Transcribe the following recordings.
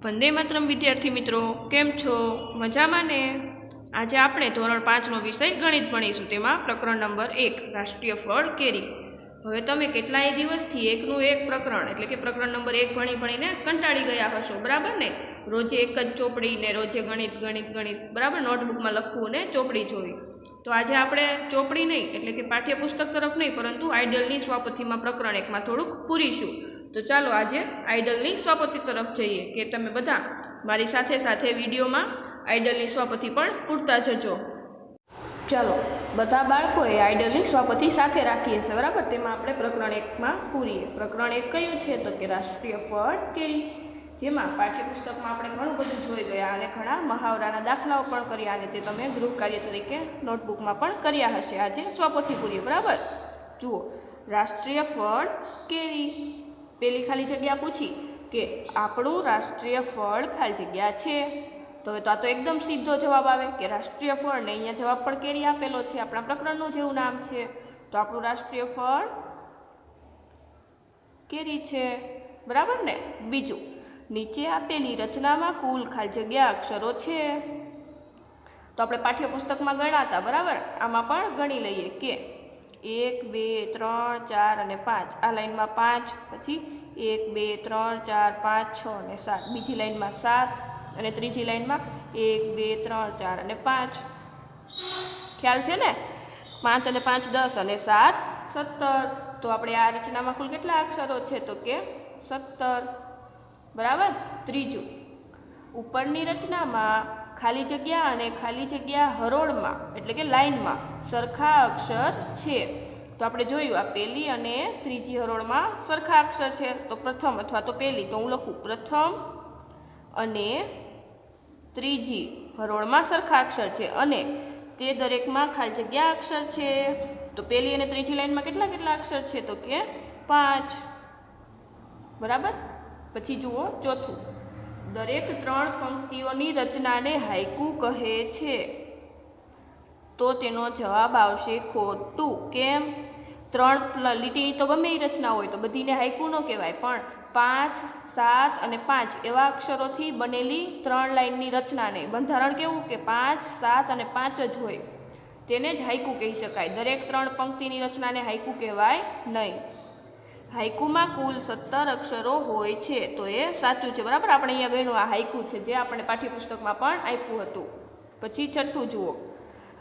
વંદે માતરમ વિદ્યાર્થી મિત્રો, કેમ છો? મજામાં ને? આજે આપણે ધોરણ 5નો વિષય ગણિત ભણીશું. તેમાં પ્રકરણ નંબર 1 રાષ્ટ્રીય ફળ કેરી. હવે તમે કેટલાય દિવસથી એકનું એક પ્રકરણ એટલે કે પ્રકરણ નંબર 1 ભણીને કંટાળી ગયા હશો, બરાબર ને? રોજે એક જ ચોપડી ને રોજે ગણિત ગણિત ગણિત, બરાબર? નોટબુકમાં લખવું ને ચોપડી જોવી. તો આજે આપણે ચોપડી નહીં એટલે કે પાઠ્યપુસ્તક તરફ નહીં, પરંતુ આઇડલની સ્વાપથીમાં પ્રકરણ 1માં થોડુંક પૂરીશું. તો ચાલો આજે આઇડલની સ્વાપતિ તરફ જઈએ કે તમે બધા મારી સાથે સાથે વિડીયોમાં આઇડલની સ્વાપતિ પણ પૂરતા જજો. ચાલો બધા બાળકોએ આઇડલની સ્વાપતિ સાથે રાખીએ છે, બરાબર? તેમાં આપણે પ્રકરણ 1માં પૂરીએ. પ્રકરણ 1 કયું છે? તો કે રાષ્ટ્રીય ફળ કેરી. જેમાં પાઠ્યપુસ્તકમાં આપણે ઘણું બધું જોઈ ગયા અને ઘણા મહાવરાના દાખલાઓ પણ કર્યા અને તે તમે ગૃહ કાર્ય તરીકે નોટબુકમાં પણ કર્યા હશે. આજે સ્વાપતિ પૂરીએ, બરાબર? જુઓ, રાષ્ટ્રીય ફળ કેરી. પેલી ખાલી જગ્યા પૂછી કે આપણું રાષ્ટ્રીય ફળ ખાલી જગ્યા છે. તો હવે તો આ તો એકદમ સીધો જવાબ આવે કે રાષ્ટ્રીય ફળ, ને અહીંયા જવાબ પણ કેરી આપેલો છે, આપણા પ્રકરણનું જેવું નામ છે. તો આપણું રાષ્ટ્રીય ફળ કેરી છે, બરાબર ને? બીજું, નીચે આપેલી રચનામાં કુલ ખાલી જગ્યા અક્ષરો છે. તો આપણે પાઠ્યપુસ્તકમાં ગણાતા, બરાબર? આમાં પણ ગણી લઈએ કે 1 2 3 4 અને 5. આ લાઈનમાં 5, પછી 1 2 3 4 5 6 અને 7. બીજી લાઈનમાં 7 અને ત્રીજી લાઈનમાં 1 2 3 4 અને 5. ખ્યાલ છે ને? 5 અને 5 10 અને 7 17. તો આપણે આ રચનામાં કુલ કેટલા અક્ષરો છે? તો કે 17, બરાબર? ત્રીજું, ઉપરની રચનામાં ખાલી જગ્યા અને ખાલી જગ્યા હરોળમાં એટલે કે લાઈનમાં સરખા અક્ષર છે. તો આપણે જોયું આ પહેલી અને ત્રીજી હરોળમાં સરખા અક્ષર છે. તો પ્રથમ અથવા તો પહેલી, તો હું લખું પ્રથમ અને ત્રીજી હરોળમાં સરખા અક્ષર છે અને તે દરેકમાં ખાલી જગ્યા અક્ષર છે. તો પહેલી અને ત્રીજી લાઈનમાં કેટલા કેટલા અક્ષર છે? તો કે 5, બરાબર? પછી જુઓ ચોથું, દરેક 3 પંક્તિઓની રચનાને હાઇકુ કહે છે. તો તેનો જવાબ આવશે ખોટું. કેમ? 3 લીટીની તો ગમે એ રચના હોય તો બધીને હાઇકુ ન કહેવાય, પણ 5 7 અને 5 એવા અક્ષરોથી બનેલી 3 લાઈનની રચનાને બંધારણ કેવું કે 5 7 અને 5 જ હોય, તેને જ હાઇકુ કહી શકાય. દરેક 3 પંક્તિની રચનાને હાઇકુ કહેવાય નહીં. હાઇકુમાં કુલ 17 અક્ષરો હોય છે. તો એ સાચું છે, બરાબર? આપણે અહીંયા ગણ્યું આ હાઇકુ છે, જે આપણે પાઠ્યપુસ્તકમાં પણ આપ્યું હતું. પછી છઠ્ઠું જુઓ,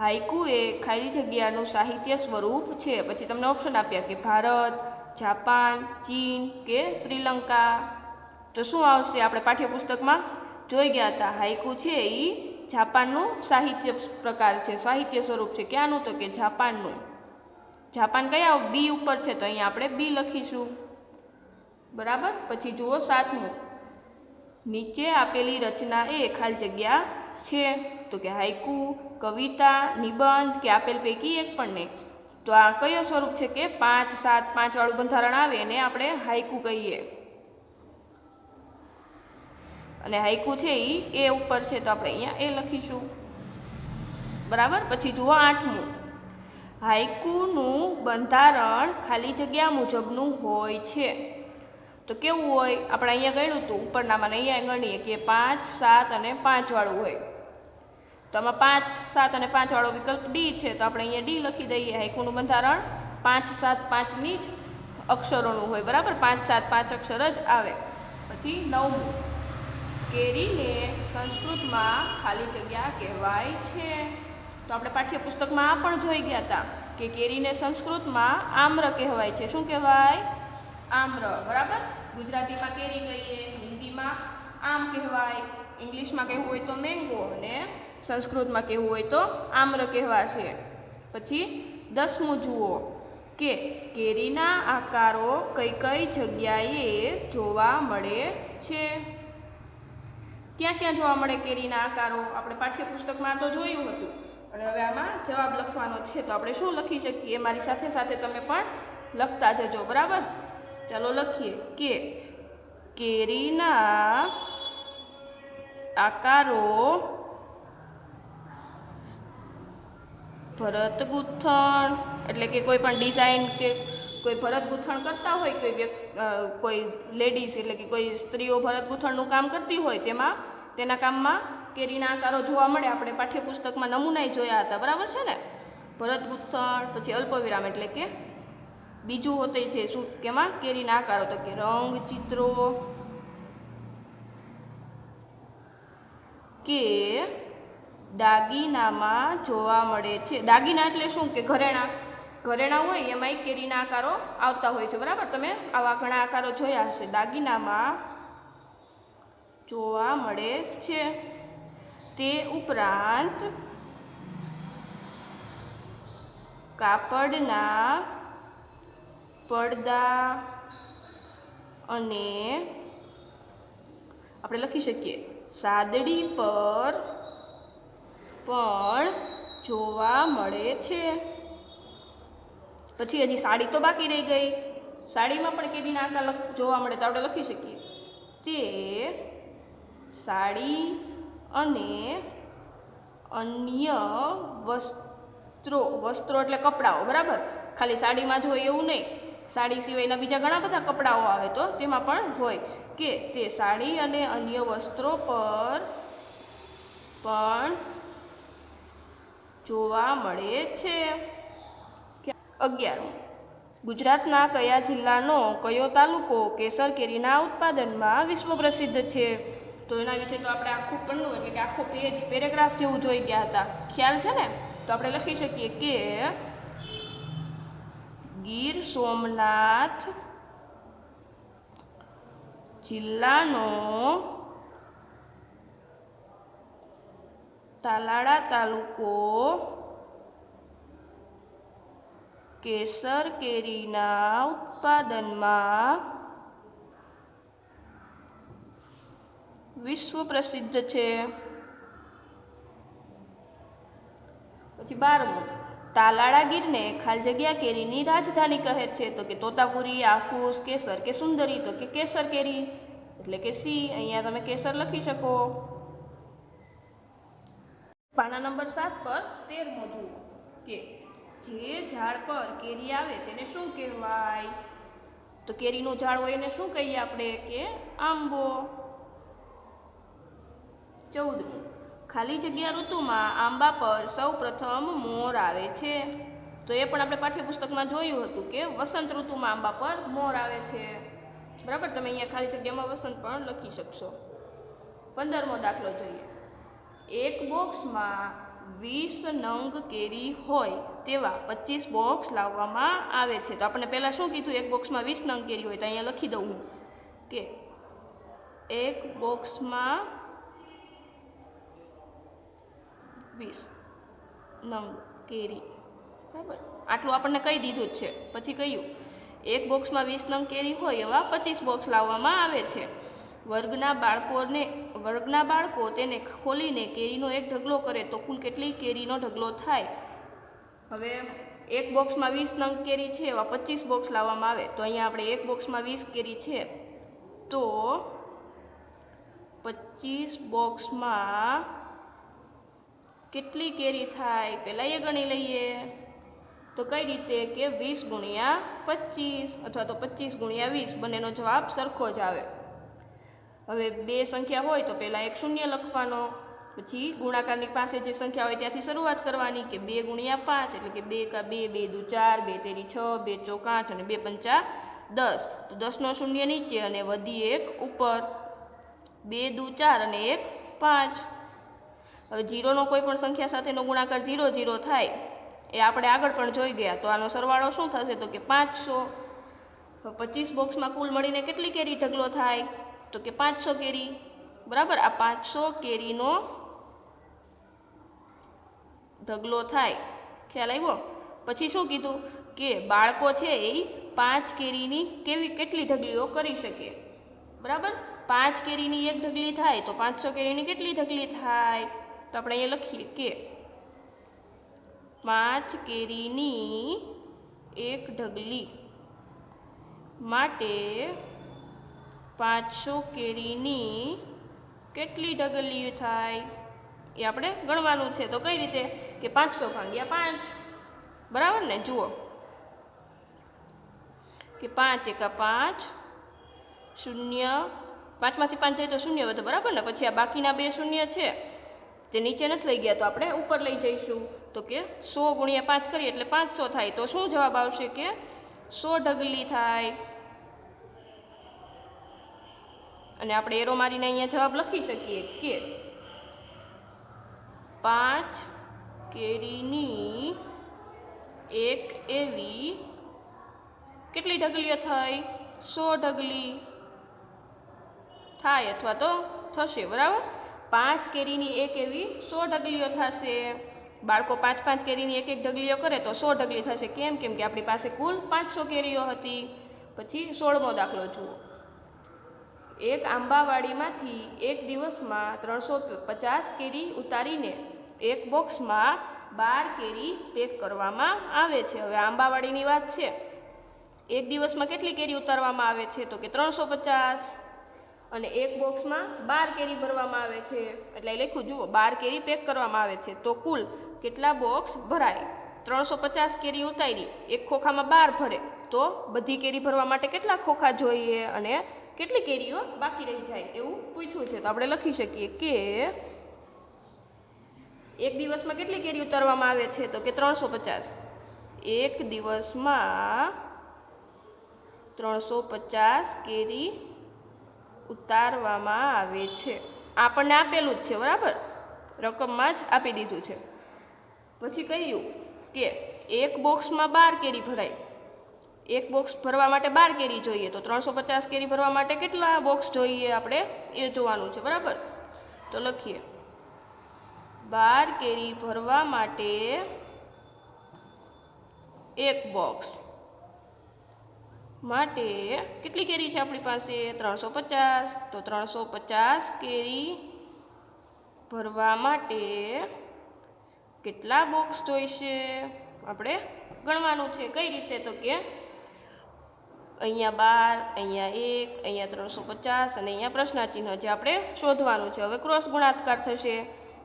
હાઇકુ એ ખાલી જગ્યાનું સાહિત્ય સ્વરૂપ છે. પછી તમને ઓપ્શન આપ્યા કે ભારત, જાપાન, ચીન કે શ્રીલંકા. તો શું આવશે? આપણે પાઠ્યપુસ્તકમાં જોઈ ગયા હતા, હાઇકુ છે એ જાપાનનું સાહિત્ય પ્રકાર છે, સાહિત્ય સ્વરૂપ છે. ક્યાંનું? તો કે જાપાનનું. જાપાન કયા બી ઉપર છે? તો અહીંયા આપણે બી લખીશું, બરાબર? પછી જુઓ સાતમું, નીચે આપેલી રચના એ ખાલી જગ્યા છે. તો કે હાઇકુ, કવિતા, નિબંધ કે આપેલ પૈકી એક પણ નહીં. તો આ કયો સ્વરૂપ છે? કે 5 7 5 વાળું બંધારણ આવે એને આપણે હાઇકુ કહીએ. અને હાઇકુ છે એ ઉપર છે, તો આપણે અહીંયા એ લખીશું, બરાબર? પછી જુઓ આઠમું, હાઇકુનું બંધારણ ખાલી જગ્યા મુજબનું હોય છે. તો કેવું હોય? આપણે અહીંયા ગણ્યું હતું ઉપરનામાં, અહીંયા ગણીએ કે 5 7 અને 5 વાળું હોય. તો આમાં 5 7 અને 5 વાળો વિકલ્પ ડી છે, તો આપણે અહીંયા ડી લખી દઈએ. હાઇકુનું બંધારણ 5 7 5ની જ અક્ષરોનું હોય, બરાબર? 5 7 5 અક્ષર જ આવે. પછી 9મું, કેરીને સંસ્કૃતમાં ખાલી જગ્યા કહેવાય છે. તો આપણે પાઠ્યપુસ્તકમાં આ પણ જોઈ ગયા હતા કે કેરીને સંસ્કૃતમાં આમ્ર કહેવાય છે. શું કહેવાય? આમ્ર, બરાબર? ગુજરાતીમાં કેરી કહીએ, હિન્દીમાં આમ કહેવાય, ઇંગ્લિશમાં કહેવું હોય તો મેંગો, અને સંસ્કૃતમાં કહેવું હોય તો આમ્ર કહેવાશે. પછી 10મું જુઓ કે કેરીના આકારો કઈ કઈ જગ્યાએ જોવા મળે છે. ક્યાં ક્યાં જોવા મળે કેરીના આકારો? આપણે પાઠ્યપુસ્તકમાં તો જોયું હતું અને હવે આમાં જવાબ લખવાનો છે. તો આપણે શું લખી શકીએ? મારી સાથે સાથે તમે પણ લખતા જજો, બરાબર? ચાલો લખીએ કે કેરીના આકારો ભરત ગૂંથણ એટલે કે કોઈ પણ ડિઝાઇન કે કોઈ ભરત ગૂંથણ કરતા હોય, કોઈ લેડીઝ એટલે કે કોઈ સ્ત્રીઓ ભરત ગૂંથણનું કામ કરતી હોય તેના કામમાં કેરીના આકારો જોવા મળે. આપણે પાઠ્યપુસ્તકમાં નમૂનાય જોયા હતા, બરાબર છે ને. ભરત ગૂંથણ, પછી અલ્પવિરામ એટલે કે બીજું હોતે છે શું કેમાં કેરીના આકારો, તો કે રંગ ચિત્રો કે દાગીનામાં જોવા મળે છે. દાગીના એટલે શું કે ઘરેણા હોય એમાંય કેરીના આકારો આવતા હોય છે, બરાબર. તમે આવા ઘણા આકારો જોયા હશે. દાગીનામાં જોવા મળે છે. તે ઉપરાંત કાપડના પડદા અને આપણે લખી શકીએ સાદડી પર પણ જોવા મળે છે. પછી હજી સાડી તો બાકી રહી ગઈ. સાડીમાં પણ કેરીના આકાર જોવા મળે, તો આપણે લખી શકીએ તે સાડી અને અન્ય વસ્ત્રો એટલે કપડાઓ, બરાબર. ખાલી સાડીમાં જ હોય એવું નહીં, સાડી સિવાયના બીજા ઘણા બધા કપડાઓ આવે તો તેમાં પણ હોય કે તે સાડી અને અન્ય વસ્ત્રો પર પણ જોવા મળે છે. 11. ગુજરાતના કયા જિલ્લાનો કયો તાલુકો કેસર કેરીના ઉત્પાદનમાં વિશ્વ પ્રસિદ્ધ છે? તો એના વિશે તો આપણે આખું પન્નું એટલે કે આખો પેરેગ્રાફ જેવું જોઈ ગયા હતા, ખ્યાલ છે ને. તો આપણે લખી શકીએ કે ગીર સોમનાથ જિલ્લાનો તાલાળા તાલુકો કેસર કેરીના ઉત્પાદનમાં વિશ્વ પ્રસિદ્ધ છે. પછી 12. તાલાળા ગીરને ખાલી જગ્યા કેરીની રાજધાની કહે છે? તો કે તોતાપુરી, આફૂસ, કેસર કે સુંદરી? તો કે કેસર કેરી એટલે કે સી. અહીંયા તમે કેસર લખી શકો. પાના નંબર 7 પર 13મો જુઓ કે જે ઝાડ પર કેરી આવે તેને શું કહેવાય? તો કેરીનું ઝાડ હોય એને શું કહીએ આપણે? કે આંબો. 14. ખાલી જગ્યા ઋતુમાં આંબા પર સૌ પ્રથમ મોર આવે છે? તો એ પણ આપણે પાઠ્યપુસ્તકમાં જોયું હતું કે વસંત ઋતુમાં આંબા પર મોર આવે છે, બરાબર. તમે અહીંયા ખાલી જગ્યામાં વસંત પણ લખી શકશો. 15મો દાખલો જોઈએ. એક બોક્સમાં 20 નંગ કેરી હોય તેવા 25 બોક્સ લાવવામાં આવે છે. તો આપણે પહેલાં શું કીધું? એક બોક્સમાં 20 નંગ કેરી હોય, તો અહીંયા લખી દઉં હું કે એક બોક્સમાં 20 નંગ કેરી, બરાબર. આટલું આપણને કહી દીધું જ છે. પછી કહ્યું એક બોક્સમાં 20 નંગ કેરી હોય એવા 25 બોક્સ લાવવામાં આવે છે. વર્ગના બાળકો તેને ખોલીને કેરીનો એક ઢગલો કરે તો કુલ કેટલી કેરીનો ઢગલો થાય? હવે એક બોક્સમાં 20 નંગ કેરી છે એવા 25 બોક્સ લાવવામાં આવે, તો અહીંયા આપણે એક બોક્સમાં 20 કેરી છે તો 25 બોક્સમાં કેટલી કેરી થાય? પહેલાં એ ગણી લઈએ. તો કઈ રીતે? કે 20 ગુણ્યા 25 અથવા તો 25 ગુણ્યા 20, બંનેનો જવાબ સરખો જ આવે. હવે બે સંખ્યા હોય તો પહેલાં એક શૂન્ય લખવાનો, પછી ગુણાકારની પાસે જે સંખ્યા હોય ત્યાંથી શરૂઆત કરવાની કે 2 ગુણ્યા 5 એટલે કે 2 કા 2, 2 દુ 4, 2 તેરી 6, 2 ચોક 8 અને 2 પંચા 10. તો 10નો શૂન્ય નીચે અને વધી 1 ઉપર, 2 દુ 4 અને 1 5. હવે 0નો કોઈ પણ સંખ્યા સાથેનો ગુણાકાર 0 0 થાય, એ આપણે આગળ પણ જોઈ ગયા. તો આનો સરવાળો શું થશે? તો કે 500. 25 બોક્સમાં કુલ મળીને કેટલી કેરી ઢગલો થાય? તો કે 500 કેરી, બરાબર. આ 500 કેરીનો ઢગલો થાય, ખ્યાલ આવ્યો? પછી શું કીધું કે બાળકો છે એ 5 કેરીની કેટલી ઢગલીઓ કરી શકે, બરાબર. 5 કેરીની એક ઢગલી થાય તો 500 કેરીની કેટલી ઢગલી થાય? તો આપણે અહીંયા લખીએ કે 5 કેરીની એક ઢગલી માટે 500 કેરીની કેટલી ઢગલી થાય એ આપણે ગણવાનું છે. તો કઈ રીતે? કે 500 ભાગ્યા 5, બરાબર ને. જુઓ કે 5 એકા 5 શૂન્ય, 5માંથી 5 જાય તો શૂન્ય વધે, બરાબર ને? પછી આ બાકીના 2 શૂન્ય છે જે નીચે નથી લઈ ગયા તો આપણે ઉપર લઈ જઈશું. તો કે 100 ગુણ્યા 5 કરીએ એટલે 500 થાય. તો શું જવાબ આવશે કે 100 ઢગલી થાય. અને આપણે એરો મારીને અહીંયા જવાબ લખી શકીએ કે 5 કેરીની એક એવી કેટલી ઢગલીઓ થાય? 100 ઢગલી થાય અથવા તો થશે, બરાબર? 5 કેરીની એક એવી 100 ઢગલીઓ થશે. બાળકો 5 કેરીની એક ઢગલીઓ કરે તો 100 ઢગલી થશે. કેમ? કેમ કે આપણી પાસે કુલ 500 કેરીઓ હતી. પછી 16મો દાખલો જુઓ. એક આંબાવાડીમાંથી એક દિવસમાં 350 કેરી ઉતારીને એક બોક્સમાં 12 કેરી પેક કરવામાં આવે છે. હવે આંબાવાડીની વાત છે. એક દિવસમાં કેટલી કેરી ઉતારવામાં આવે છે? તો કે 350. અને એક બોક્સમાં 12 કેરી ભરવામાં આવે છે. એટલે લખ્યું જુઓ, 12 કેરી પેક કરવામાં આવે છે. તો કુલ કેટલા બોક્સ ભરાય? 350 કેરી ઉતારી, એક ખોખામાં 12 ભરે તો બધી કેરી ભરવા માટે કેટલા ખોખા જોઈએ અને કેટલી કેરીઓ બાકી રહી જાય એવું પૂછ્યું છે. તો આપણે લખી શકીએ કે એક દિવસમાં કેટલી કેરી ઉતારવામાં આવે છે? તો કે 350. એક દિવસમાં 350 કેરી ઉતારવામાં આવે છે. આપણને આપેલું જ છે, બરાબર? રકમમાં જ આપી દીધું છે. પછી કહ્યું કે એક બોક્સમાં 12 કેરી ભરાય. એક બોક્સ ભરવા માટે 12 કેરી જોઈએ. તો 350 કેરી ભરવા માટે કેટલા બોક્સ જોઈએ આપણે એ જોવાનું છે, બરાબર? તો લખીએ 12 કેરી ભરવા માટે એક બોક્સ માટે કેટલી કેરી છે આપણી પાસે? 350. તો 350 કેરી ભરવા માટે કેટલા બોક્સ જોઈશે આપણે ગણવાનું છે. કઈ રીતે? તો કે અહીંયા 12, અહીંયા 1, અહીંયા 350 અને અહીંયા પ્રશ્નાર્થ ચિહ્ન જે આપણે શોધવાનું છે. હવે ક્રોસ ગુણાકાર થશે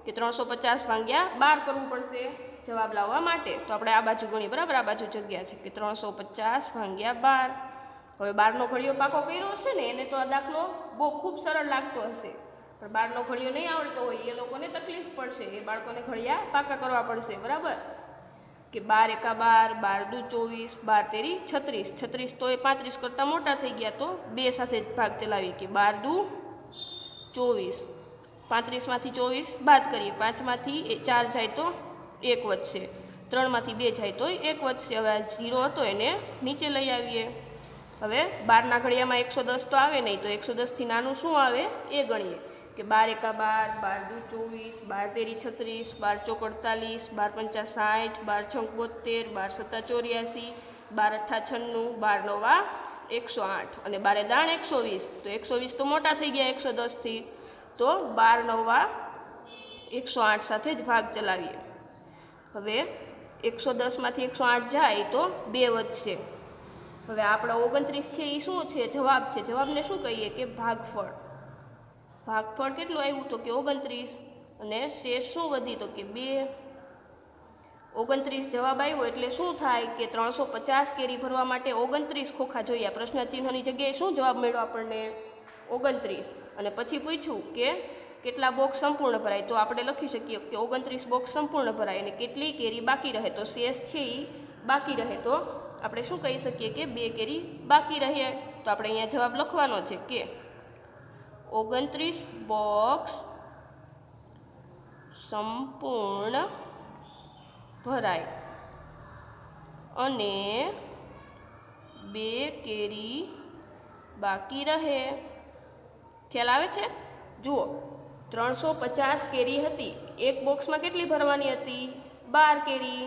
કે 350 ભાગ્યા 12 કરવું પડશે જવાબ લાવવા માટે. તો આપણે આ બાજુ ગણીએ, બરાબર? આ બાજુ જગ્યા છે કે 350 ભાગ્યા 12. હવે 12નો ઘડિયો પાકો કર્યો હશે ને એને તો આ દાખલો બહુ ખૂબ સરળ લાગતો હશે, પણ 12નો ઘડિયો નહીં આવડતો હોય એ લોકોને તકલીફ પડશે. એ બાળકોને ઘડિયા પાકા કરવા પડશે, બરાબર? કે 12 એકા 12, 12 દુ 24, 12 તેરી 36. 36 તો એ 35 કરતાં મોટા થઈ ગયા તો 2 સાથે જ ભાગ ચલાવીએ કે 12 દુ 24. 35માંથી 24 બાદ કરીએ. 5માંથી 4 જાય તો 1 વધશે. 3માંથી 2 જાય તો 1 વધશે. હવે આ 0 હતો એને નીચે લઈ આવીએ. હવે 12ના ઘડિયામાં 110 તો આવે નહીં, તો 110થી નાનું શું આવે એ ગણીએ કે 12 એકા 12, 12 દુ 24, 12 તેરી 36, 12 ચોક 48, 12 પંચા 60, 12 છંક 72, 12 સત્તા 84, 12 અઠ્ઠા 96, 12 નવા 108 અને 12 દાણ 120. તો 120 તો મોટા થઈ ગયા 110થી, તો 12 નવા 108 સાથે જ ભાગ ચલાવીએ. હવે 110માંથી 108 જાય તો 2 વધશે. હવે આપણો 29 છે એ શું છે? જવાબ છે. જવાબને શું કહીએ કે ભાગફળ. ભાગફળ કેટલું આવ્યું? તો કે 29. અને શેષ શું વધી? તો કે 2. 29 જવાબ આવ્યો એટલે શું થાય કે 350 કેરી ભરવા માટે 29 ખોખા જોઈએ. પ્રશ્ન ચિહ્નની જગ્યાએ શું જવાબ મળ્યો આપણને? 29. અને પછી પૂછ્યું કે કેટલા બોક્સ સંપૂર્ણ ભરાય? તો આપણે લખી શકીએ કે 29 બોક્સ સંપૂર્ણ ભરાય અને કેટલી કેરી બાકી રહે? તો શેષ છે એ બાકી રહે. તો આપણે શું કહી શકીએ કે 2 કેરી બાકી રહે. તો આપણે અહીંયા જવાબ લખવાનો છે કે 29 બોક્સ સંપૂર્ણ ભરાય અને 2 કેરી બાકી રહે. ખ્યાલ આવે છે? જુઓ, 350 કેરી હતી. એક બોક્સમાં કેટલી ભરવાની હતી? 12 કેરી.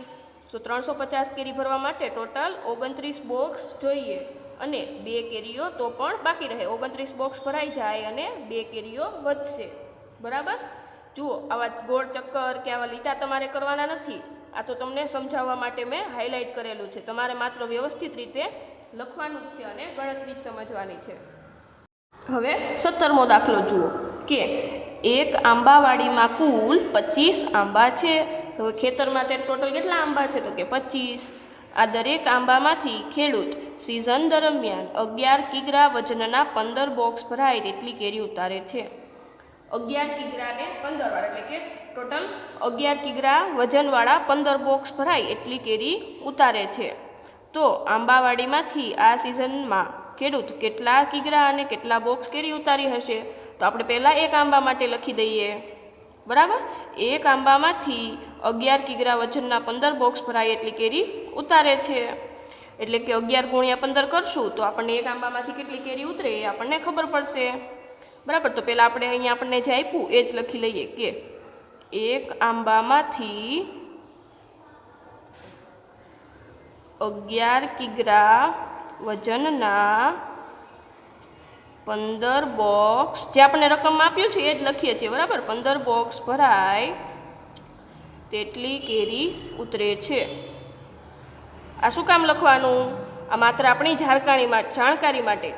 તો 350 કેરી ભરવા માટે ટોટલ 29 બોક્સ જોઈએ અને 2 કેરીઓ તો પણ બાકી રહે. 29 બોક્સ ભરાઈ જાય અને 2 કેરીઓ વધશે, બરાબર? જુઓ, આવા ગોળ ચક્કર કે આવા લીટા તમારે કરવાના નથી. આ તો તમને સમજાવવા માટે મેં હાઇલાઇટ કરેલું છે. તમારે માત્ર વ્યવસ્થિત રીતે લખવાનું જ છે અને ગણતરી જ સમજવાની છે. હવે 17મો દાખલો જુઓ કે એક આંબાવાડીમાં કુલ 25 આંબા છે. હવે ખેતર માટે ટોટલ કેટલા આંબા છે? તો કે 25. આ દરેક આંબામાંથી ખેડૂત સિઝન દરમિયાન 11 કિગ્રા વજનના 15 બોક્સ ભરાય તેટલી કેરી ઉતારે છે. 11 કિગ્રા ને 15 વાર એટલે કે ટોટલ 11 કિગ્રા વજનવાળા 15 બોક્સ ભરાય એટલી કેરી ઉતારે છે. તો આંબાવાડીમાંથી આ સિઝનમાં ખેડૂત કેટલા કિગ્રા અને કેટલા બોક્સ કેરી ઉતારી હશે? તો આપણે પહેલાં એક આંબા માટે લખી દઈએ. બરાબર, એક આંબામાંથી 11 કિગ્રા વજનના 15 બોક્સ ભરાય એટલી કેરી ઉતારે છે. એટલે કે 11 ગુણ્યા 15 કરશું તો આપણને એક આંબામાંથી કેટલી કેરી ઉતરે એ આપણને ખબર પડશે. બરાબર, તો પહેલાં આપણે અહીંયા આપણને જે આપ્યું એ જ લખી લઈએ કે એક આંબામાંથી 11 કિગ્રા વજનના 15 બોક્સ, જે આપણને રકમ આપ્યું છે એ જ લખીએ છીએ. બરાબર, 15 બોક્સ ભરાય તેટલી કેરી ઉતરે છે. આ શું કામ લખવાનું? આ માત્ર આપણી જાણકારી માટે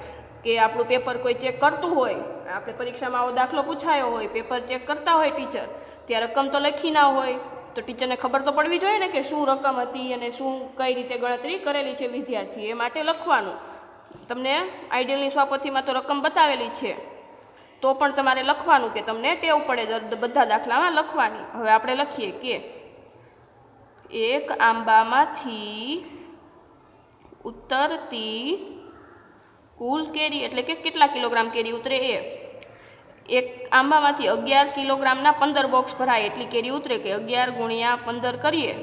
કે આપણું પેપર કોઈ ચેક કરતું હોય, આપણે પરીક્ષામાં આવો દાખલો પૂછાયો હોય, પેપર ચેક કરતા હોય ટીચર, ત્યાં રકમ તો લખી ના હોય, તો ટીચરને ખબર તો પડવી જોઈએ ને કે શું રકમ હતી અને શું કઈ રીતે ગણતરી કરેલી છે વિદ્યાર્થી, એ માટે લખવાનું. તમને આઈડિયલની સ્વાપોથીમાં તો રકમ બતાવેલી છે, તો પણ તમારે લખવાનું કે તમને ટેવ પડે બધા દાખલામાં લખવાની. હવે આપણે લખીએ કે એક આંબામાંથી ઉતરતી કુલ કેરી એટલે કે કેટલા કિલોગ્રામ કેરી ઉતરે એ. એક આંબામાંથી 11 કિલોગ્રામના 15 બોક્સ ભરાય એટલી કેરી ઉતરે કે 11 ગુણ્યા 15 કરીએ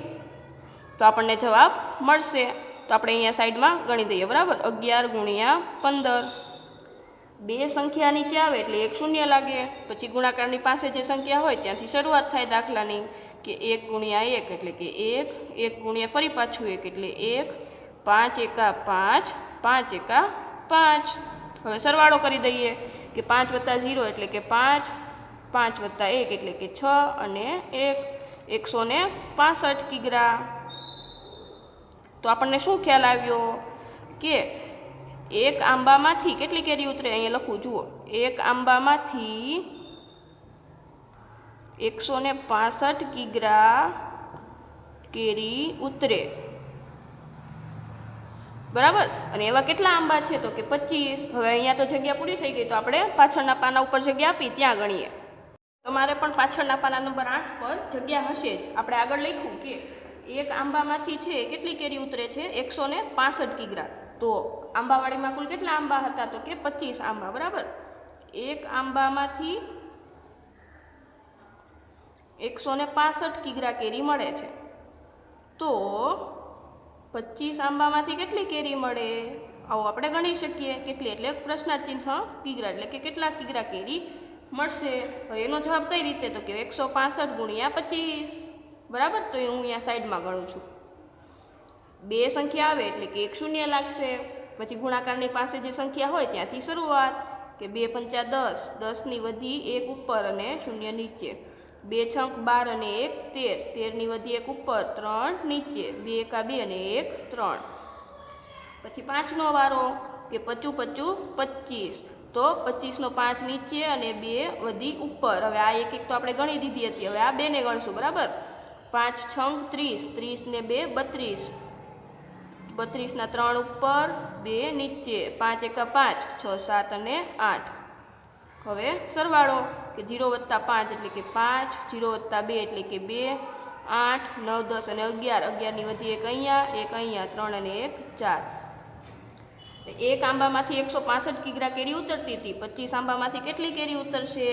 તો આપણને જવાબ મળશે. તો આપણે અહીંયા સાઈડમાં ગણી દઈએ. બરાબર, 11 ગુણ્યા 15. બે સંખ્યા નીચે આવે એટલે એક શૂન્ય લાગે, પછી ગુણાકારની પાસે જે સંખ્યા હોય ત્યાંથી શરૂઆત થાય દાખલાની કે 1 ગુણ્યા 1 એટલે કે 1 ગુણ્યા ફરી પાછું 1 એટલે 1, 5 એકા 5, 5 એકા 5. હવે સરવાળો કરી દઈએ કે 5 વત્તા 0 એટલે કે 5, 5 વત્તા 1 એટલે કે 6 અને 1 165 કિગ્રા. તો આપણને શું ખ્યાલ આવ્યો કે એક આંબામાંથી કેટલી કેરી ઉતરે? અહીંયા લખું, જુઓ, એક આંબામાંથી 165 કિગ્રા કેરી ઉતરે. બરાબર, અને એવા કેટલા આંબા છે? તો કે 25. હવે અહીંયા તો જગ્યા પૂરી થઈ ગઈ, તો આપણે પાછળના પાના ઉપર જગ્યા આપી ત્યાં ગણીએ. તમારે પણ પાછળના પાના નંબર 8 પર જગ્યા હશે જ. આપણે આગળ લખ્યું કે એક આંબામાંથી છે કેટલી કેરી ઉતરે છે? 165 કિગ્રા. તો આંબાવાડીમાં કુલ કેટલા આંબા હતા? તો કે 25 આંબા. બરાબર, એક આંબામાંથી 165 કિગ્રા કેરી મળે છે. તો 25 આંબામાંથી કેટલી કેરી મળે? આવું આપણે ગણી શકીએ. કેટલી એટલે પ્રશ્નાર્થ ચિહ્ન કિગ્રા એટલે કે કેટલા કિગ્રા કેરી મળશે. હવે એનો જવાબ કઈ રીતે? તો કે 165 ગુણ્યા 25. બરાબર, તો હું અહીંયા સાઈડમાં ગણું છું. બે સંખ્યા આવે એટલે કે એક શૂન્ય લાગશે, પછી ગુણાકારની પાસે જે સંખ્યા હોય ત્યાંથી શરૂઆત કે 2 પંચા 10, 10ની વધી 1 ઉપર અને 0 નીચે, 2 છંક 12 અને 1 13, 13ની વધી 1 ઉપર 3 નીચે, 2 એકા 2 અને 1 3. પછી 5નો વારો કે 25 25 25, તો 25નો 5 નીચે અને 2 વધી ઉપર. હવે આ એક તો આપણે ગણી દીધી હતી, હવે આ 2ને ગણશું. બરાબર, 5 છંક 30, 30 ને 2 32, 32ના 3 ઉપર 2 નીચે, 5 એકા 5, 6 7 અને 8. હવે સરવાળો કે 0 વત્તા 5 એટલે કે 5, 0 વત્તા 2 એટલે કે 2, 8 9 10 અને 11, 11ની વધી 1 અહીંયા 3 અને 1 4. એક આંબામાંથી 165 કિગ્રા કેરી ઉતરતી હતી. 25 આંબામાંથી કેટલી કેરી ઉતરશે?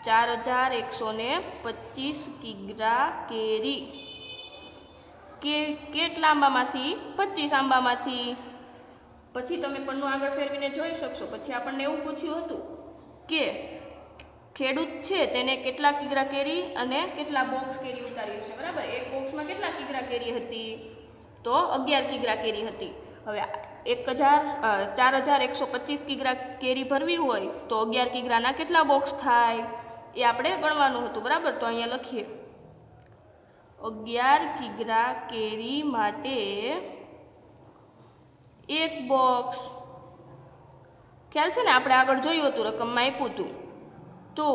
4125 કિગ્રા કેરી. કેટલા આંબામાંથી? 25 આંબામાંથી. પછી તમે પન્નું આગળ ફેરવીને જોઈ શકશો. પછી આપણને એવું પૂછ્યું હતું કે ખેડૂત છે તેને કેટલા કિગ્રા કેરી અને કેટલા બોક્સ કેરી ઉતારી હશે. બરાબર, એક બોક્સમાં કેટલા કિગ્રા કેરી હતી? તો 11 કિગ્રા કેરી હતી. હવે 4125 કિગ્રા કેરી ભરવી હોય તો 11 કિગ્રાના કેટલા બોક્સ થાય એ આપણે ગણવાનું હતું. બરાબર, તો અહીંયા લખીએ 11 કિગ્રા કેરી માટે 1 બોક્સ. ખ્યાલ છે ને, આપણે આગળ જોયું હતું, રકમમાં આપ્યું હતું. તો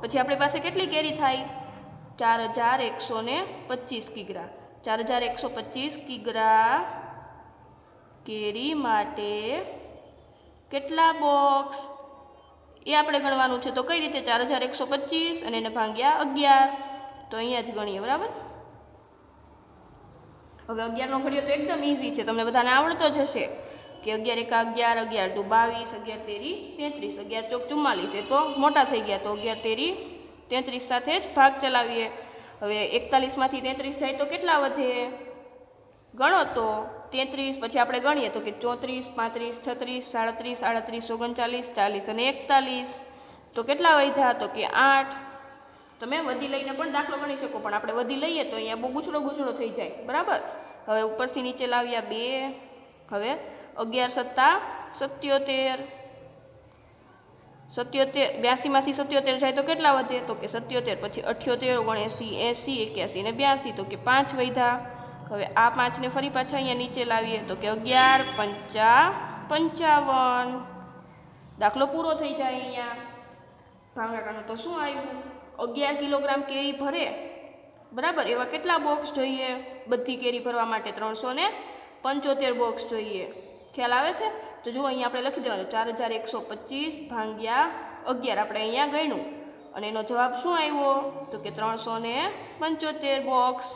પછી આપણી પાસે કેટલી કેરી થાય? 4125 કિગ્રા. 4125 કિગ્રા કેરી માટે કેટલા બોક્સ એ આપણે ગણવાનું છે. તો કઈ રીતે 4125 અને એને ભાગ્યા 11, તો અહીંયા જ ગણીએ. બરાબર, હવે 11નો ઘડિયો તો એકદમ ઇઝી છે, તમને બધાને આવડતો જ હશે કે 11 એકા 11, 11 દુ 22, 11 તેરી 33, 11 ચોક 44. એ તો મોટા થઈ ગયા, તો 11 તેરી 33 સાથે જ ભાગ ચલાવીએ. હવે 41માંથી 33 જાય તો કેટલા વધે? ગણો તો 33, પછી આપણે ગણીએ તો કે 34, 35, 36, 37, 38, 39, 40 અને 41. તો કેટલા વધ્યા? તો કે 8. તમે વધી લઈને પણ દાખલો ગણી શકો, પણ આપણે વધી લઈએ તો અહીંયા બહુ ગૂંચળો થઈ જાય. બરાબર, હવે ઉપરથી નીચે લાવ્યા 2. હવે 11 સત્તા 77, 82માંથી 77 જાય તો કેટલા વધે? તો કે 77, પછી 78, 79, 80, 81 ને 82, તો કે 5 વધ્યા. હવે આ 5ને ફરી પાછા અહીંયા નીચે લાવીએ તો કે 11 પંચા 55. દાખલો પૂરો થઈ જાય. અહીંયા ભાગાકારનું તો શું આવ્યું? 11 કિલોગ્રામ કેરી ભરે. બરાબર, એવા કેટલા બોક્સ જોઈએ? બધી કેરી ભરવા માટે 375 બોક્સ જોઈએ. ખ્યાલ આવે છે? તો જુઓ અહીંયા આપણે લખી દેવાનું 4125 ભાગ્યા 11 આપણે અહીંયા ગણ્યું અને એનો જવાબ શું આવ્યો? તો કે 375 બોક્સ.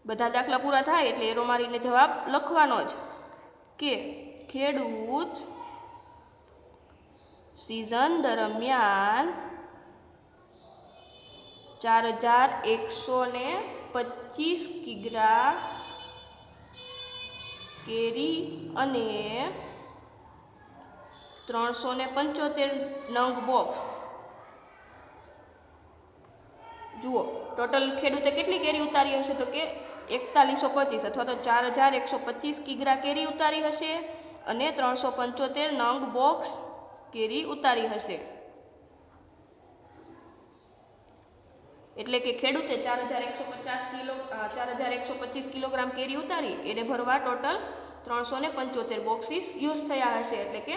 બધા દાખલા પૂરા થાય એટલે એરો મારીને જવાબ લખવાનો જ કે ખેડૂત સિઝન દરમિયાન 4125 કિગ્રા કેરી અને 375 નંગ બોક્સ. જુઓ, ટોટલ ખેડૂતે કેટલી કેરી ઉતારી હશે? તો કે 4125 અથવા તો 4125 કિગ્રા કેરી ઉતારી હશે અને 375 નંગ બોક્સ કેરી ઉતારી હશે. એટલે કે ખેડૂતે 4125 કિલોગ્રામ કેરી ઉતારી એને ભરવા ટોટલ 375 બોક્સીસ યુઝ થયા હશે. એટલે કે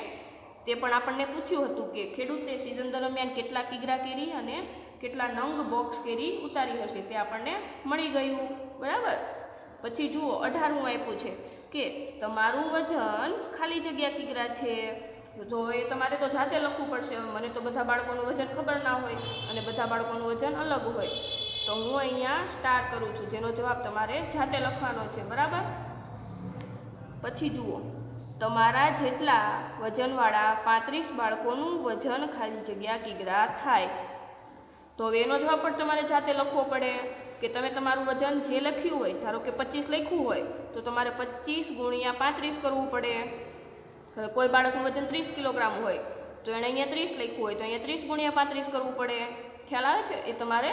તે પણ આપણને પૂછ્યું હતું કે ખેડૂતે સિઝન દરમિયાન કેટલા કિગ્રા કેરી અને કેટલા નંગ બોક્સ કેરી ઉતારી હશે, તે આપણને મળી ગયું. બરાબર, પછી જુઓ 18મું આપ્યું છે કે તમારું વજન ખાલી જગ્યા કિગ્રા છે. તો એ તમારે તો જાતે લખવું પડશે. મને તો બધા બાળકોનું વજન ખબર ના હોય અને બધા બાળકોનું વજન અલગ હોય, તો હું અહીંયા સ્ટાર કરું છું, જેનો જવાબ તમારે જાતે લખવાનો છે. બરાબર, પછી જુઓ તમારા જેટલા વજનવાળા 35 બાળકોનું વજન ખાલી જગ્યા કિગ્રા થાય. તો હવે એનો જવાબ પણ તમારે જાતે લખવો પડે કે તમે તમારું વજન જે લખ્યું હોય, ધારો કે 25 લખ્યું હોય તો તમારે 25 ગુણ્યા 35 કરવું પડે. હવે કોઈ બાળકનું વજન 30 કિલોગ્રામ હોય તો એણે અહીંયા 30 લખ્યું હોય તો અહીંયા 30 ગુણ્યા 35 કરવું પડે. ખ્યાલ આવે છે? એ તમારે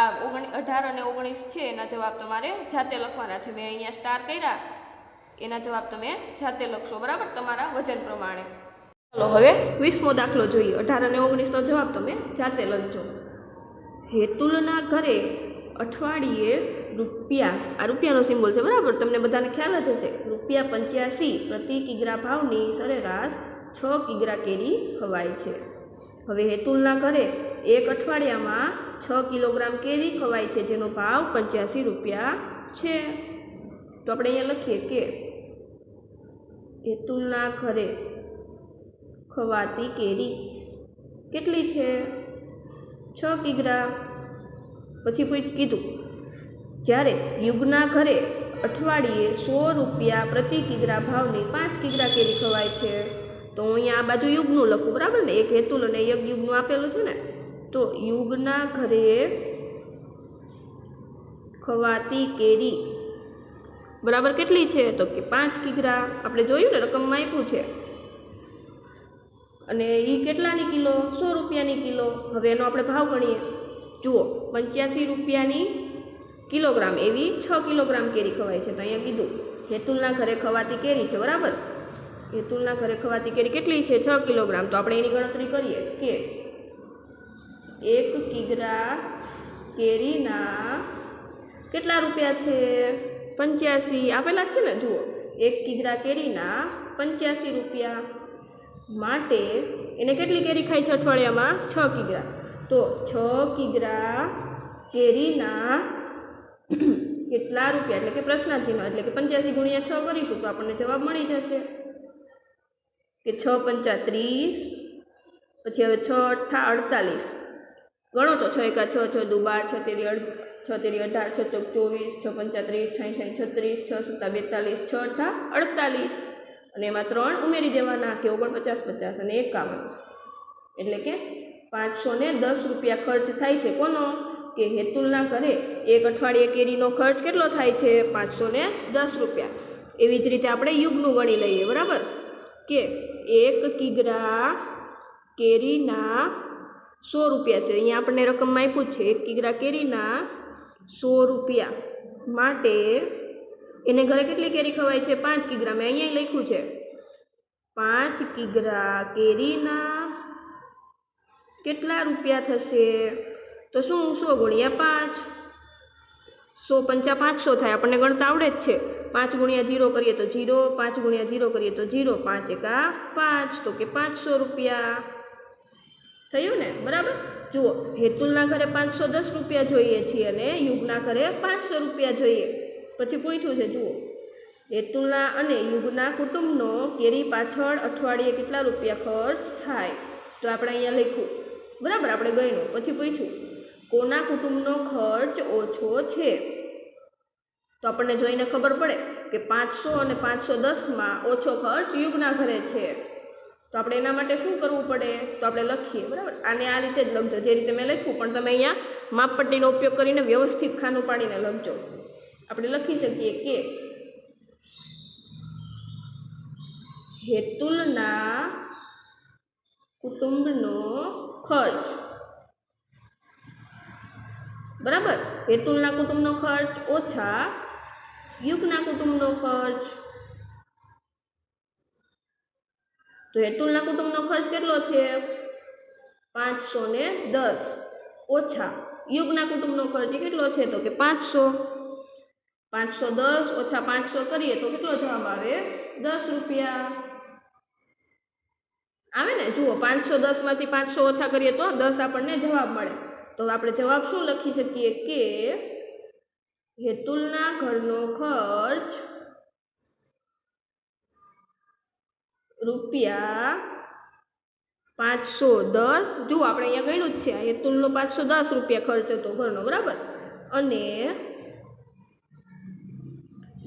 આ 18 અને 19 છે એના જવાબ તમારે જાતે લખવાના છે. મેં અહીંયા સ્ટાર કર્યા, એના જવાબ તમે જાતે લખશો. બરાબર, તમારા વજન પ્રમાણે. ચાલો હવે 20મો દાખલો જોઈએ. 18 અને 19નો જવાબ તમે જાતે લખજો. હેતુલના ઘરે અઠવાડિયે રૂપિયા, આ રૂપિયાનો સિમ્બોલ છે. બરાબર, તમને બધાને ખ્યાલ જ હશે. ₹85 પ્રતિ કિગ્રા ભાવની સરેરાશ 6 કિગ્રા કેરી ખવાય છે. હવે હેતુલના ઘરે એક અઠવાડિયામાં 6 કિલોગ્રામ કેરી ખવાય છે, જેનો ભાવ ₹85 છે. તો આપણે અહીંયા લખીએ કે હેતુલના ઘરે ખવાતી કેરી કેટલી છે? 6 કિગ્રા. પછી કીધું જ્યારે યુગના ઘરે અઠવાડિયે ₹100 પ્રતિ કિગ્રા ભાવની 5 કિગ્રા કેરી ખવાય છે. તો હું અહીંયા આ બાજુ યુગનું લખું. બરાબર ને, એક હેતુલ અને એક યુગનું આપેલું છે ને. તો યુગના ઘરે ખવાતી કેરી બરાબર કેટલી છે? તો કે 5 કિગ્રા. આપણે જોયું ને, રકમમાં આપ્યું છે. અને એ કેટલાની કિલો? ₹100 કિલો. હવે એનો આપણે ભાવ ગણીએ. જુઓ, ₹85 કિલોગ્રામ એવી 6 કિલોગ્રામ કેરી ખવાય છે. તો અહીંયા કીધું હેતુલના ઘરે ખવાતી કેરી છે. બરાબર, હેતુલના ઘરે ખવાતી કેરી કેટલી છે? 6 કિલોગ્રામ. તો આપણે એની ગણતરી કરીએ કે 1 કિગ્રા કેરીના કેટલા રૂપિયા છે? 85 આપેલા છે ને. જુઓ, 1 કિગ્રા કેરીના ₹85 માટે એને કેટલી કેરી ખાય છે અઠવાડિયામાં? 6 કિગ્રા. તો 6 કિગ્રા કેરીના કેટલા રૂપિયા એટલે કે પ્રશ્નાર્થ ચિહ્ન એટલે કે 85 ગુણ્યા 6 કરીશું તો આપણને જવાબ મળી જશે કે 6 પંચા 30. પછી હવે 6 અઠ્ઠા 48 ગણો તો 6 એકા 6, 6 દુ 12, 6 તેરી 18, 6 ચોક 24, 6 પંચા 30, 60, 36, 6 સત્તા 42, 6 અઠ્ઠા 48 અને એમાં 3 ઉમેરી દેવાના કે 49, 50 અને 51 એટલે કે 510 રૂપિયા ખર્ચ થાય છે. કોનો? કે હેતુલના ઘરે એક અઠવાડિયે કેરીનો ખર્ચ કેટલો થાય છે? 510 રૂપિયા. એવી જ રીતે આપણે યુગનું ગણી લઈએ. બરાબર કે 1 કિગ્રા કેરીના 100 રૂપિયા છે. અહીંયા આપણને રકમમાં આપ્યું છે 1 કિગ્રા કેરીના 100 રૂપિયા માટે એને ઘરે કેટલી કેરી ખવાય છે? 5 કિગ્રા. મેં અહીંયા લખ્યું છે 5 કિગ્રા કેરીના કેટલા રૂપિયા થશે? તો શું 100 ગુણ્યા 5, 100 પંચા 500 થાય. આપણને ગણતા આવડે જ છે. 5 ગુણ્યા 0 કરીએ તો 0, 5 ગુણ્યા 0 કરીએ તો 0, 5 એકા 5 તો કે 500 રૂપિયા થયું ને. બરાબર. જુઓ, હેતુલના ઘરે 510 રૂપિયા જોઈએ છીએ અને યુગના ઘરે 500 રૂપિયા જોઈએ. પછી પૂછ્યું છે, જુઓ, હેતુલના અને યુગના કુટુંબનો કેરી પાછળ અઠવાડિયે કેટલા રૂપિયા ખર્ચ થાય? તો આપણે અહીંયા લખ્યું. બરાબર, આપણે ગણ્યું. પછી પૂછ્યું કોના કુટુંબનો ખર્ચ ઓછો છે? તો આપણને જોઈને ખબર પડે કે 500 અને 510માં ઓછો ખર્ચ યુગના ઘરે છે. તો આપણે એના માટે શું કરવું પડે? તો આપણે લખીએ. બરાબર, આને આ રીતે જ લખજો જે રીતે મેં લખ્યું, પણ તમે અહીંયા માપપટ્ટીનો ઉપયોગ કરીને વ્યવસ્થિત ખાનું પાડીને લખજો. આપણે લખી શકીએ કે હેતુલના કુટુંબનો ખર્ચ, બરાબર, હેતુલના કુટુંબનો ખર્ચ ઓછા યુગના કુટુંબનો ખર્ચ. તો હેતુલના કુટુંબનો ખર્ચ કેટલો છે? 510 ઓછા યુગના કુટુંબનો ખર્ચ કેટલો છે? તો કે 500. 510 ઓછા 500 કરીએ તો કેટલો જવાબ આવે? 10 રૂપિયા આવે ને. જુઓ, 510 માંથી 500 ઓછા કરીએ તો 10 આપણને જવાબ મળે. તો આપણે જવાબ શું લખી શકીએ કે હેતુલના ઘરનો ખર્ચ રૂપિયા 510. જુઓ, આપણે અહીંયા ગણ્યું જ છે. હેતુલનો 510 રૂપિયા ખર્ચ હતો ઘરનો. બરાબર. અને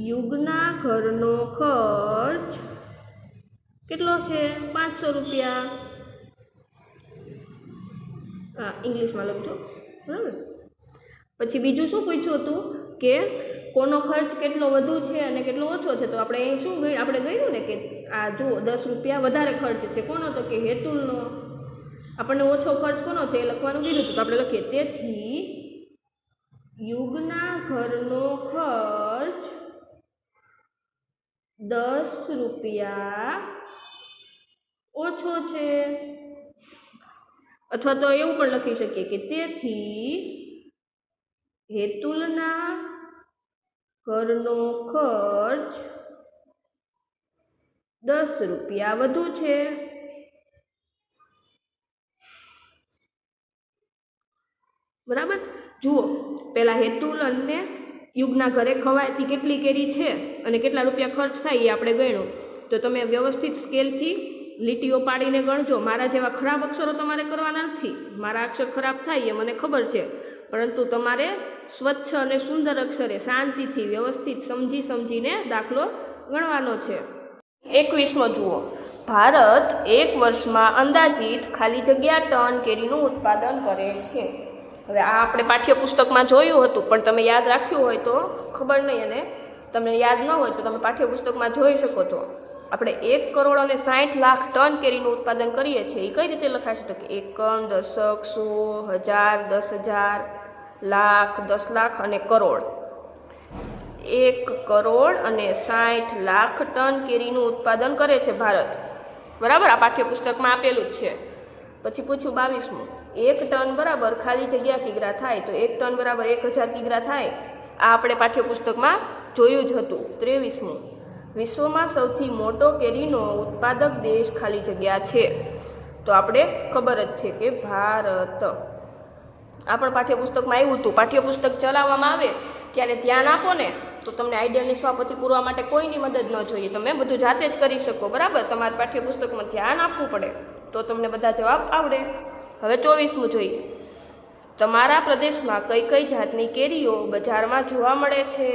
યુગના ઘરનો ખર્ચ કેટલો છે? 500 રૂપિયા. હા, ઇંગ્લિશમાં લખજો. બરાબર. પછી બીજું શું પૂછ્યું હતું કે કોનો ખર્ચ કેટલો વધુ છે અને કેટલો ઓછો છે? તો આપણે અહીં શું આપણે ગણ્યું ને કે આ જુઓ 10 રૂપિયા વધારે ખર્ચ છે. કોનો? તો કે હેતુલનો. આપણને ઓછો ખર્ચ કોનો છે એ લખવાનું કીધું હતું. તો આપણે લખીએ તેથી યુગના ઘરનો ખર્ચ 10 રૂપિયા ઓછો છે. અથવા તો એવું પણ લખી શકીએ કે તેથી હેતુલના ઘરનો ખર્ચ 10 રૂપિયા વધુ છે. બરાબર. જુઓ, પેલા હેતુલ અને યુગના ઘરે ખવાતી કેટલી કેરી છે અને કેટલા રૂપિયા ખર્ચ થાય એ આપણે ગણ્યું. તો તમે વ્યવસ્થિત સ્કેલથી લીટીઓ પાડીને ગણજો. મારા જેવા ખરાબ અક્ષરો તમારે કરવાના નથી. મારા અક્ષર ખરાબ થાય એ મને ખબર છે, પરંતુ તમારે સ્વચ્છ અને સુંદર અક્ષરે શાંતિથી વ્યવસ્થિત સમજીને દાખલો ગણવાનો છે. 21મો જુઓ, ભારત એક વર્ષમાં અંદાજિત ખાલી જગ્યા ટન કેરીનું ઉત્પાદન કરે છે. હવે આ આપણે પાઠ્યપુસ્તકમાં જોયું હતું, પણ તમે યાદ રાખ્યું હોય તો ખબર નહીં, અને તમને યાદ ન હોય તો તમે પાઠ્યપુસ્તકમાં જોઈ શકો છો. આપણે 1 કરોડ અને 60 લાખ ટન કેરીનું ઉત્પાદન કરીએ છીએ. એ કઈ રીતે લખાશે? તો કે એકમ, દશક, 100, 1000, 10,000, લાખ, 10 લાખ અને કરોડ. 1 કરોડ અને 60 લાખ ટન કેરીનું ઉત્પાદન કરે છે ભારત. બરાબર, આ પાઠ્યપુસ્તકમાં આપેલું જ છે. પછી પૂછ્યું 22મું, 1 ટન બરાબર ખાલી જગ્યા કિગ્રા થાય. તો 1 ટન બરાબર 1000 કિગ્રા થાય. આ આપણે પાઠ્યપુસ્તકમાં જોયું જ હતું. 23મું, વિશ્વમાં સૌથી મોટો કેરીનો ઉત્પાદક દેશ ખાલી જગ્યા છે. તો આપણે ખબર જ છે કે ભારત. આ પણ પાઠ્યપુસ્તકમાં આવ્યું હતું. પાઠ્યપુસ્તક ચલાવવામાં આવે ત્યારે ધ્યાન આપો ને તો તમને આઈડિયલની સ્વાપતિ પૂરવા માટે કોઈની મદદ ન જોઈએ, તમે બધું જાતે જ કરી શકો, બરાબર. તમારે પાઠ્યપુસ્તકમાં ધ્યાન આપવું પડે તો તમને બધા જવાબ આવડે. હવે 24મું જોઈએ. તમારા પ્રદેશમાં કઈ કઈ જાતની કેરીઓ બજારમાં જોવા મળે છે?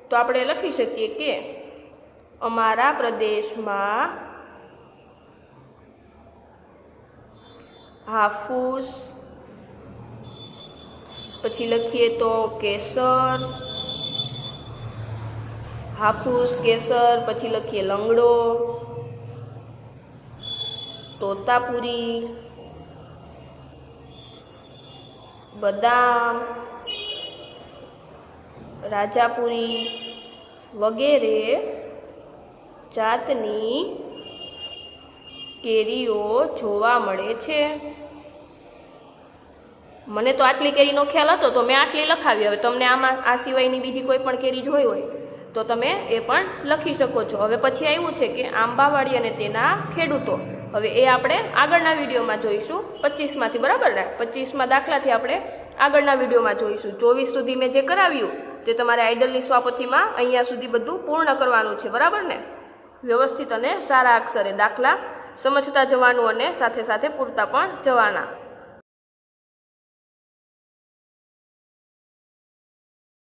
તો આપણે લખી શકીએ કે અમારા પ્રદેશમાં હાફૂસ, પછી લખીએ તો કેસર, હાફૂસ, કેસર, પછી લખીએ લંગડો, તોતાપુરી, બદામ, રાજાપુરી વગેરે જાતની કેરીઓ જોવા મળે છે. મને તો આટલી કેરીનો ખ્યાલ હતો તો મેં આટલી લખાવી. હવે તમને આમાં આ સિવાયની બીજી કોઈ પણ કેરી જોઈ હોય તો તમે એ પણ લખી શકો છો. હવે પછી આવ્યું છે કે આંબાવાડી અને તેના ખેડૂતો. હવે એ આપણે આગળના વિડીયોમાં જોઈશું 25માંથી, બરાબર ને? 25માં દાખલાથી આપણે આગળના વિડીયોમાં જોઈશું. 24 સુધી મેં જે કરાવ્યું તે તમારે આઈડલની સ્વાપથીમાં અહીંયા સુધી બધું પૂર્ણ કરવાનું છે, બરાબર ને? વ્યવસ્થિત અને સારા અક્ષરે દાખલા સમજતા જવાનું અને સાથે સાથે પૂરતા પણ જવાના.